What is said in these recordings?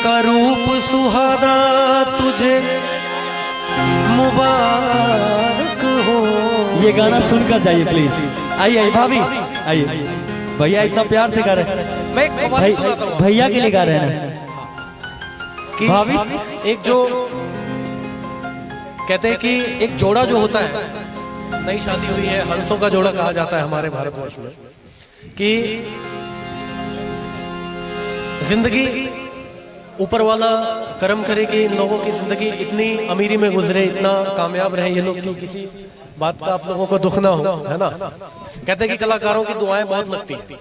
का रूप सुहाना तुझे मुबारक हो। ये गाना सुनकर जाइए प्लीज। आइए भाभी, आइए। भैया इतना प्यार से गा रहे हैं। मैं भैया के लिए गा रहे हैं कि भाभी एक जो कहते हैं कि एक जोड़ा जो होता है, नई शादी हुई है, हंसों का जोड़ा कहा जाता है हमारे भारतवर्ष में, कि जिंदगी ऊपर वाला कर्म करे कि इन लोगों की जिंदगी इतनी अमीरी में गुजरे, इतना कामयाब रहे ये लोग कि किसी बात का आप लोगों को दुख ना हो, है ना। कहते हैं कि कलाकारों की दुआएं बहुत लगती हैं,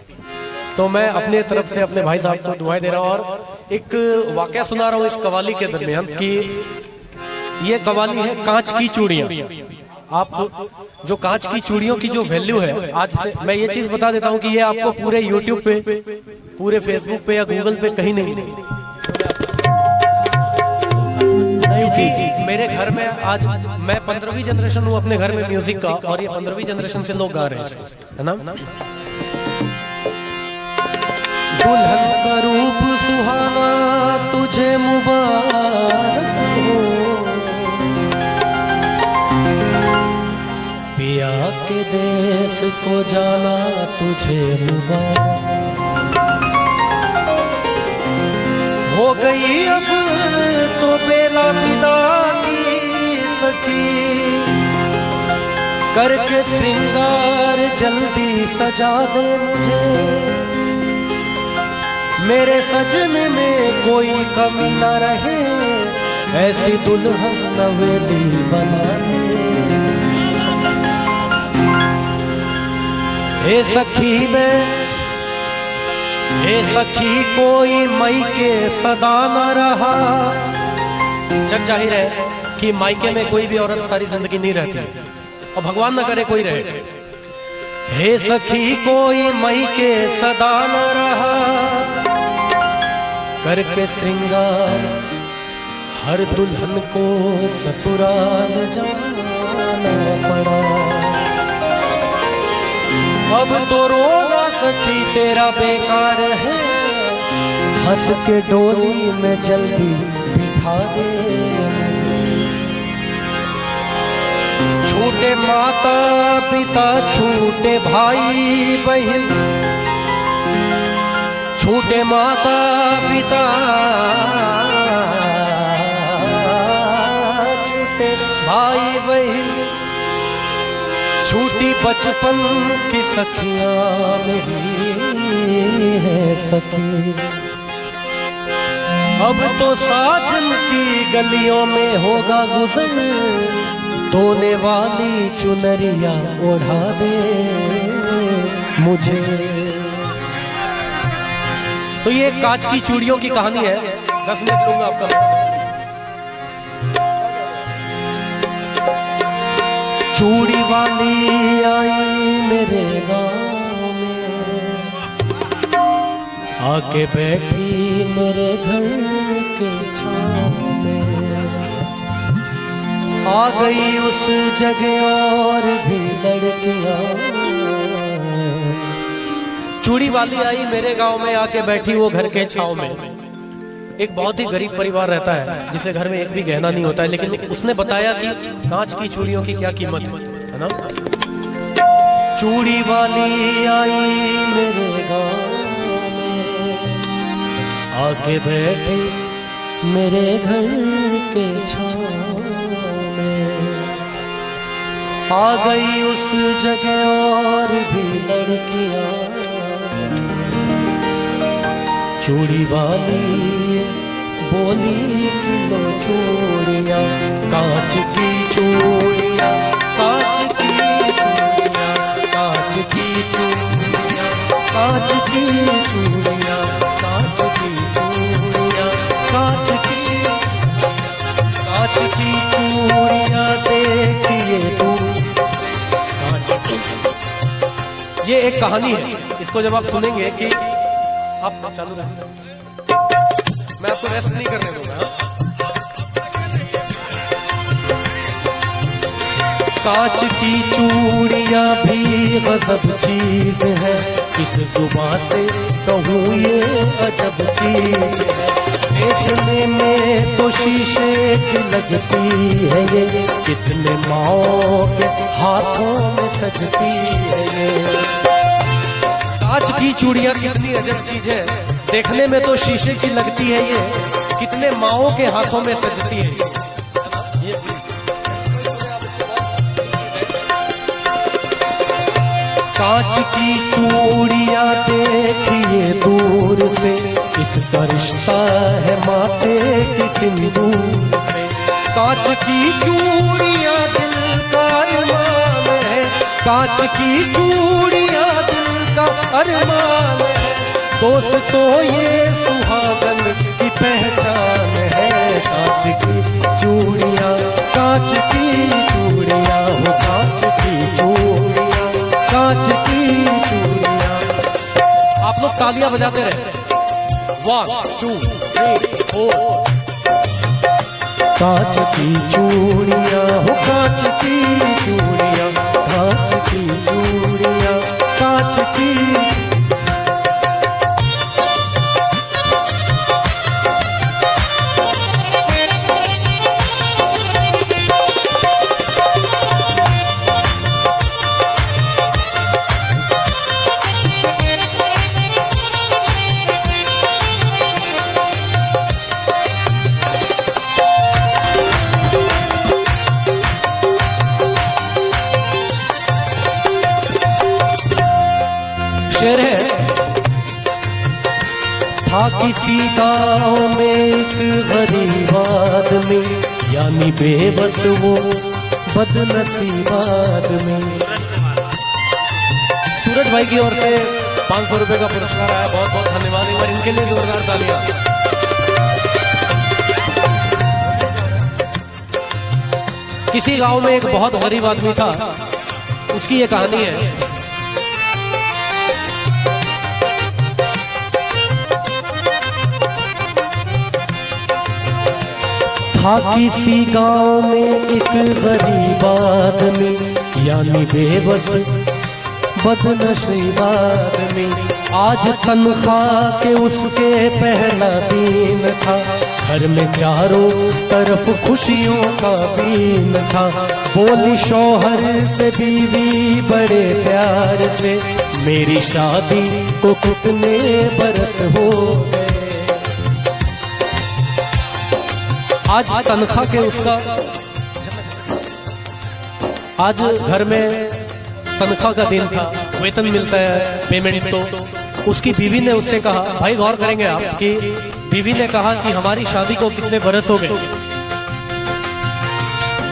तो मैं अपने तरफ से अपने भाई साहब को दुआएं दे रहा हूं। और एक वाकया सुना रहा हूं इस कवाली के दरमियान कि ये कवाली है कांच की चूड़ियां। आप जो कांच की चूड़ियों की जो वैल्यू है, आज से मैं ये चीज बता देता हूं कि ये आपको पूरे यूट्यूब पे, पूरे फेसबुक पे या गूगल पे कहीं नहीं मिलेगी। मेरे घर में आज मैं 15वीं जनरेशन हूँ अपने घर में म्यूजिक का, और ये 15वीं जनरेशन से लोग गा रहे हैं, है ना। दुल्हन का रूप सुहाना तुझे मुबारक हो, पिया के देश को जाना तुझे मुबारक हो। गई अब तो बेला विदा की सखी, करके श्रृंगार जल्दी सजा दे मुझे, मेरे सजन में कोई कमी न रहे, ऐसी दुल्हन नवेली बना दे। हे सखी हे सखी कोई मायके सदा न रहा। जग जाहिर है कि मायके में कोई भी औरत सारी जिंदगी नहीं रहती, और भगवान न करे कोई रहे। हे सखी कोई मायके सदा न रहा, करके श्रृंगार हर दुल्हन को ससुराल जाना पड़ा। अब तो रोना सखी तेरा बेकार है, हंस के डोली में जल्दी बिठा दे। छूटे माता पिता छूटे भाई बहन, छूटे माता पिता छूटे भाई बहन, छूटी बचपन की सखियां मेरी है सखी। अब तो साजन की गलियों में होगा गुजर, धोने वाली चुनरिया ओढ़ा दे मुझे। तो ये कांच की चूड़ियों की कहानी है। 10 मिनट लूंगा आपका। चूड़ी वाली आई मेरे गांव में, आके बैठी मेरे घर के छांव में, आ गई उस जगह और भी लड़कियां। चूड़ी वाली आई मेरे गांव में, आके बैठी वो घर के छांव में। एक बहुत ही गरीब परिवार रहता है जिसे घर में एक भी गहना नहीं होता है, लेकिन उसने बताया कि कांच की चूड़ियों की क्या कीमत है ना। चूड़ी वाली आई मेरे गांव में, आके बैठे मेरे घर के छांव में, आ गई उस जगह और भी लड़कियां। चूड़ी वाली बोली किलो चूड़ियां, कांच की चूड़ियां, कांच की चूड़ियां, कांच की चूड़ियां, कांच की चूड़ियां, कांच की चूड़ियां, कांच की चूड़ियां देखिए तू कांच की। ये एक कहानी है, इसको जब आप सुनेंगे कि आप चालू रखें, मैं आपको रेस्ट नहीं करने दूंगा। कांच की चूड़ियां भी गजब चीज है, किस जुबां से कहूँ ये अजब चीज है। देखने में तो शीशे की लगती है ये, कितने माओ के हाथों में सजती है ये। कांच की चूड़ियां कितनी अजब चीज है, देखने में तो शीशे की लगती है ये, कितने माओ के हाथों में सजती है ये। कांच की चूड़ियां देखिए दूर से, इसका रिश्ता है माथे की सिंदूर में। कांच की चूड़ियां दिल का अरमान है, कांच की चूड़ियां दिल का अरमान है। दोस्तों ये सुहागन की पहचान है। कांच की चूड़ियां, कांच की चूड़ियां, हो कांच की चूड़ियां, कांच की चूड़ियां। आप लोग तालियां बजाते रहे। 1 2 3 4। कांच की चूड़ियां, हो कांच की चूड़ियां, कांच की चूड़ियां, कांच की। शेर है, था किसी गांव में एक गरीब आदमी, यानी बेबस वो बदनसीब आदमी। सूरज भाई की ओर से 500 रुपए का पुरस्कार आया, बहुत बहुत धन्यवाद। एक बार इनके लिए जोरदार तालियां। किसी गांव में एक बहुत गरीब आदमी था, उसकी ये कहानी है। था किसी गांव में एक गरीब आदमी, यानी बेबस बदनसीब आदमी। आज तनख्वाह के उसके पहला दिन था, घर में चारों तरफ खुशियों का दिन था। बोली शौहर से बीवी बड़े प्यार से, मेरी शादी को कितने बरस हो गए। आज तनख्वाह के उसका, आज घर में तनख्वाह का दिन था, वेतन मिलता है, पेमेंट। तो उसकी बीवी ने उससे कहा, भाई गौर करेंगे आप कि बीवी ने कहा कि हमारी शादी को कितने बरस हो गए।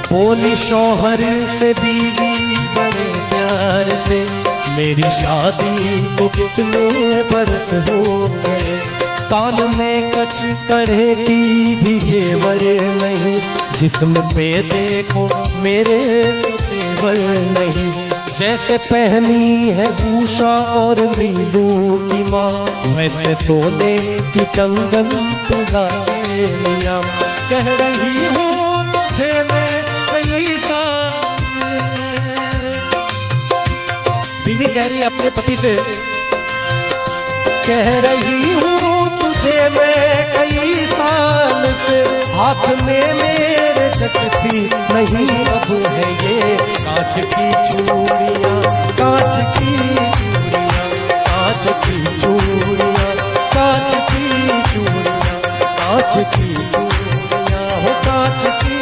बोली शौहर से बीवी बड़े प्यार से, मेरी शादी को कितने बरस हो गए। कान में कच कड़े की भी जेवर नहीं, जिस्म पे देखो मेरे तेवर नहीं। जैसे पहनी है उषा और नीलू की माँ, वैसे सोने की कंगन तुझे लिया। कह रही हूँ तुझे मैं कई साल, बीवी कह रही अपने पति से, कह रही हूँ तुझे मैं कई साल से, हाथ में मेरे जचती नहीं अब है ये। कांच की चूड़ियां, कांच की चूड़ियां, कांच की चूड़ियां, कांच की चूड़ियां, कांच की चूड़ियां, हो कांच की।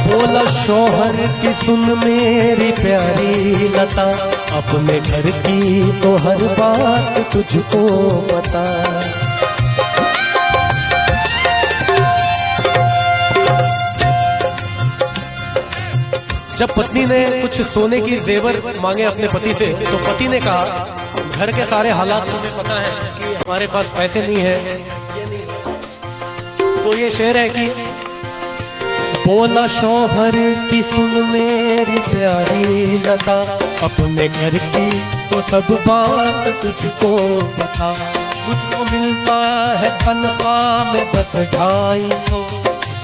बोला शौहर की सुन मेरी प्यारी लता, अपने घर की तो हर बात तुझको पता। जब पत्नी ने कुछ सोने की जेवर मांगे अपने पति से, तो पति ने कहा, घर के सारे हालात तुम्हें पता है कि हमारे पास पैसे नहीं है। तो ये शेर है कि बोला शौहर की सुन मेरी प्यारी लता, अपने घर की तो सब बात तुझको बता। मुझको मिलता है तनख्वाह में बस 250,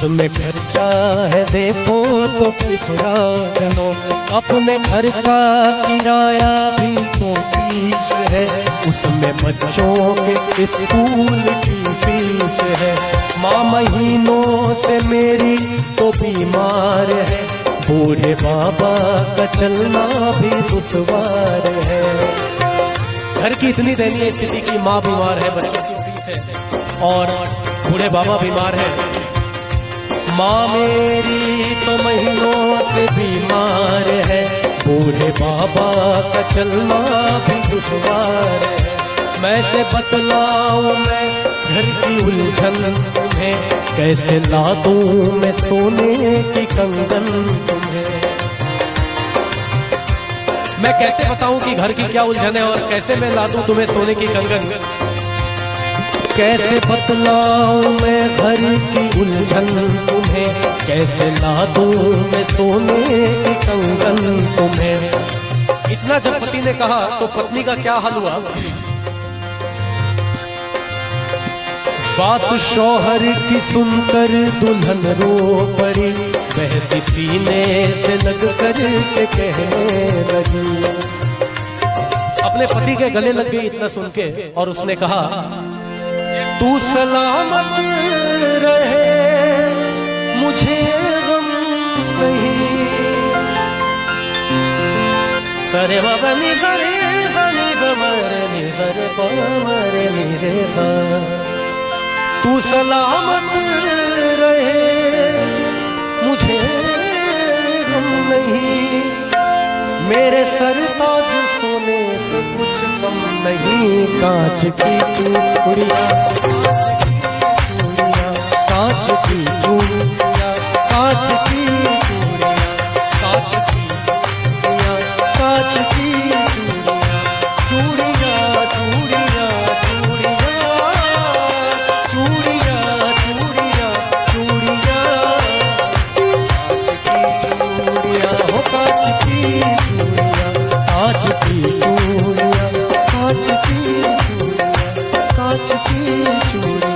तुम्हें खर्चा है देखो तो पिछड़ा करो। अपने घर का किराया भी तो 30 है, उसमें बच्चों के स्कूल की फीस है। माँ महीनों से मेरी तो बीमार है, बूढ़े बाबा का चलना भी दुश्वार है। घर की इतनी दयनीय स्थिति की माँ बीमार है, बच्चों की फीस है और बूढ़े बाबा बीमार है। माँ मेरी तो महीनों से बीमार है, बूढ़े बाबा का चलना भी दुश्वार है। मैं से बतलाऊं मैं घर की उलझन तुम्हें, कैसे ला दूं मैं सोने की कंगन तुम्हें। मैं कैसे बताऊं कि घर की क्या उलझन है और कैसे मैं ला दूं तुम्हें सोने की कंगन। कैसे बतलाऊं मैं घर की उलझन तुम्हें, कैसे ला दूं मैं सोने की कंगन तुम्हें। इतना जब पति ने कहा तो पत्नी का क्या हाल हुआ। बात शौहर की सुनकर दुल्हन रो पड़ी, वह सीने से लग कर के कहने लगी। अपने पति के गले लग गई इतना सुन के और उसने कहा, तू सलामत रहे मुझे गम नहीं। सरे बाबा नी सरे सरे गमरे नी सरे पमरे नी रे सा। तू सलामत रहे मुझे गम नहीं, मेरे सर ताज सोने से कुछ कम नहीं। कांच की चूड़ियां, कांच की चूड़ियां, कांच की चूड़ियां, कांच की चूड़ियां, कांच की चूड़ियां, चूड़ियां, चूड़ियां, चूड़ियां, चूड़ियां, चूड़ियां, चूड़ियां, हो कांच की चूड़ियां, कांच की चूड़ियां, कांच की चूड़ियां, कांच की चूड़ियां।